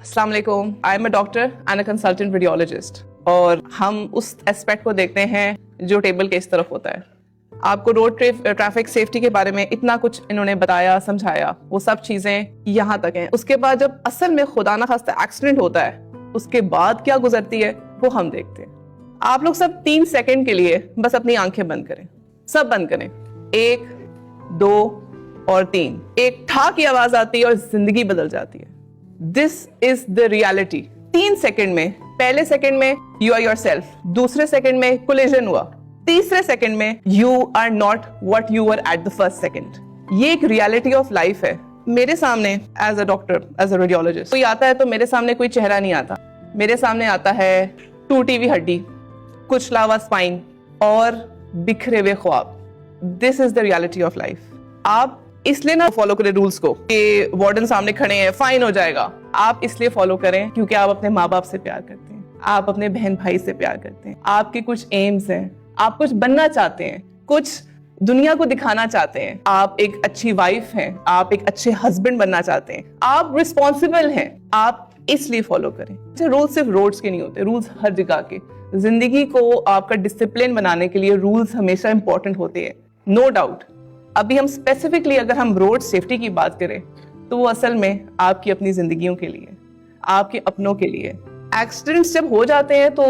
अस्सलाम वालेकुम, I am a doctor and a consultant radiologist और हम उस एस्पेक्ट को देखते हैं जो टेबल के इस तरफ होता है। आपको रोड ट्रैफिक सेफ्टी के बारे में इतना कुछ इन्होंने बताया समझाया, वो सब चीजें यहाँ तक हैं। उसके बाद जब असल में खुदा न खास्ता एक्सीडेंट होता है, उसके बाद क्या गुजरती है वो हम देखते हैं। आप लोग सब 3 सेकंड के लिए बस अपनी आंखें बंद करें, सब बंद करें। 1, 2 और 3। एक ठा की आवाज आती है और जिंदगी बदल जाती है। This is the reality. 3 second में, पहले सेकंड में यू आर योर सेल्फ, दूसरे सेकंड में कोलिजन हुआ, तीसरे सेकंड में you are not what you were at the first second. ये एक रियलिटी ऑफ लाइफ है। मेरे सामने as a doctor, as a radiologist कोई आता है तो मेरे सामने कोई चेहरा नहीं आता, मेरे सामने आता है टूटी हुई हड्डी, कुचला हुआ स्पाइन और बिखरे हुए ख्वाब। This is the reality of life. आप इसलिए ना फॉलो करें रूल्स को कि वार्डन सामने खड़े हैं फाइन हो जाएगा। आप इसलिए फॉलो करें क्योंकि आप अपने माँ बाप से प्यार करते हैं, आप अपने बहन भाई से प्यार करते हैं, आपके कुछ एम्स हैं, आप कुछ बनना चाहते हैं, कुछ दुनिया को दिखाना चाहते हैं, आप एक अच्छी वाइफ हैं, आप एक अच्छे हस्बैंड बनना चाहते हैं, आप रिस्पॉन्सिबल हैं, आप इसलिए फॉलो करें। रूल्स सिर्फ रोड्स के नहीं होते, रूल्स हर जगह के। जिंदगी को आपका डिसिप्लिन बनाने के लिए रूल्स हमेशा इंपॉर्टेंट होते हैं, नो डाउट। अभी हम स्पेसिफिकली अगर हम रोड सेफ्टी की बात करें तो वो असल में आपकी अपनी जिंदगियों के लिए, आपके अपनों के लिए। एक्सीडेंट्स जब हो जाते हैं तो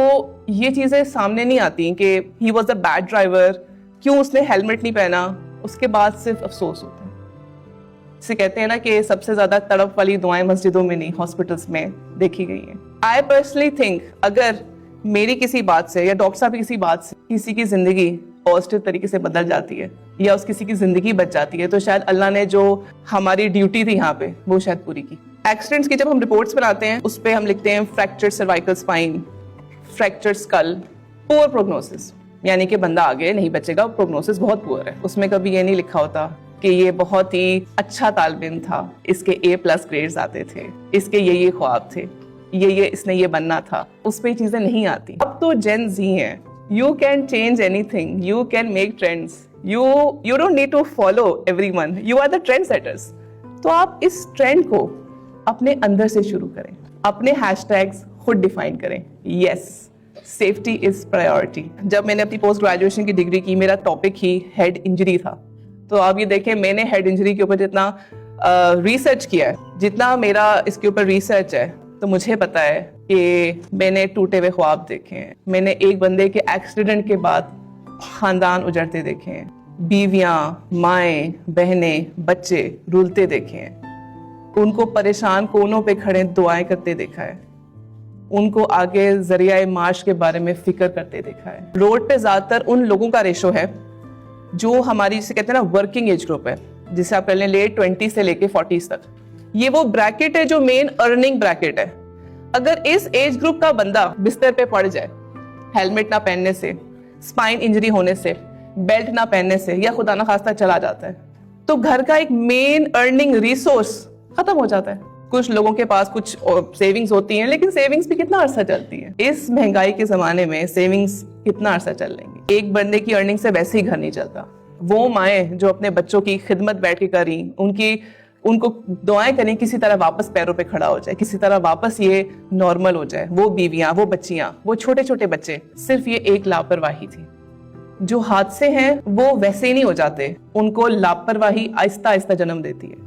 ये चीजें सामने नहीं आती कि he was a bad driver, क्यों उसने हेलमेट नहीं पहना, उसके बाद सिर्फ अफसोस होता है। इसे कहते हैं ना कि सबसे ज्यादा तड़प वाली दुआएं मस्जिदों में नहीं, हॉस्पिटल्स में देखी गई हैं। आई पर्सनली थिंक अगर मेरी किसी बात से या डॉक्टर साहब की किसी बात से किसी की जिंदगी पॉजिटिव तरीके से बदल जाती है या उस किसी की जिंदगी बच जाती है तो शायद अल्लाह ने जो हमारी ड्यूटी थी यहाँ पे वो शायद पूरी की। एक्सीडेंट्स की जब हम रिपोर्ट्स बनाते हैं उस पे हम लिखते हैं fractured cervical spine, fractured skull, poor prognosis, यानी कि बंदा आगे नहीं बचेगा, प्रोग्नोसिस बहुत पुअर है। उसमें कभी ये नहीं लिखा होता कि ये बहुत ही अच्छा तालिब था, इसके A+ ग्रेड्स आते थे, इसके ये ख्वाब थे, ये इसने ये बनना था। उस पे चीजें नहीं आती। अब तो जेन ज़ी है, you can change anything, you can make trends, you don't need to follow everyone, you are the trendsetters। तो आप इस ट्रेंड को अपने अंदर से शुरू करें, अपने हैशटैग्स खुद डिफाइन करें। Yes, safety is priority. जब मैंने अपनी पोस्ट ग्रेजुएशन की डिग्री की, मेरा टॉपिक ही हेड इंजरी था। तो आप ये देखें, मैंने हेड इंजरी के ऊपर जितना रिसर्च किया है, जितना मेरा इसके ऊपर रिसर्च है, तो मुझे पता है कि मैंने टूटे हुए ख्वाब देखे हैं, मैंने एक बंदे के एक्सीडेंट के बाद खानदान उजड़ते देखे हैं, बीवियां, माएं, बहनें, बच्चे रुलते देखे हैं, उनको परेशान कोनों पे खड़े दुआएं करते देखा है, उनको आगे जरिया माश के बारे में फिक्र करते देखा है। रोड पे ज्यादातर उन लोगों का रेशो है जो हमारी जिसे कहते हैं ना वर्किंग एज ग्रुप है, जिसे आप कह लें लेट 20 से लेके 40 तक। ये वो ब्रैकेट है जो मेन अर्निंग ब्रैकेट है। अगर इस एज ग्रुप का बंदा बिस्तर पे पड़ जाए, हेलमेट ना पहनने से, स्पाइन इंजरी होने से, बेल्ट ना पहनने से, या खुदा ना खास्ता चला जाता है, तो घर का एक मेन अर्निंग रिसोर्स खत्म हो जाता है। कुछ लोगों के पास कुछ सेविंग्स होती हैं, लेकिन सेविंग्स भी कितना अरसा चलती है? इस महंगाई के जमाने में सेविंग्स कितना अरसा चल लेंगी? एक बंदे की अर्निंग से वैसे ही घर नहीं चलता। वो माएं जो अपने बच्चों की खिदमत बैठ के करी, उनको दुआएं करें किसी तरह वापस पैरों पे खड़ा हो जाए, किसी तरह वापस ये नॉर्मल हो जाए। वो बीवियां, वो बच्चियां, वो छोटे छोटे बच्चे, सिर्फ ये एक लापरवाही थी। जो हादसे हैं वो वैसे ही नहीं हो जाते, उनको लापरवाही आहिस्ता आहिस्ता जन्म देती है।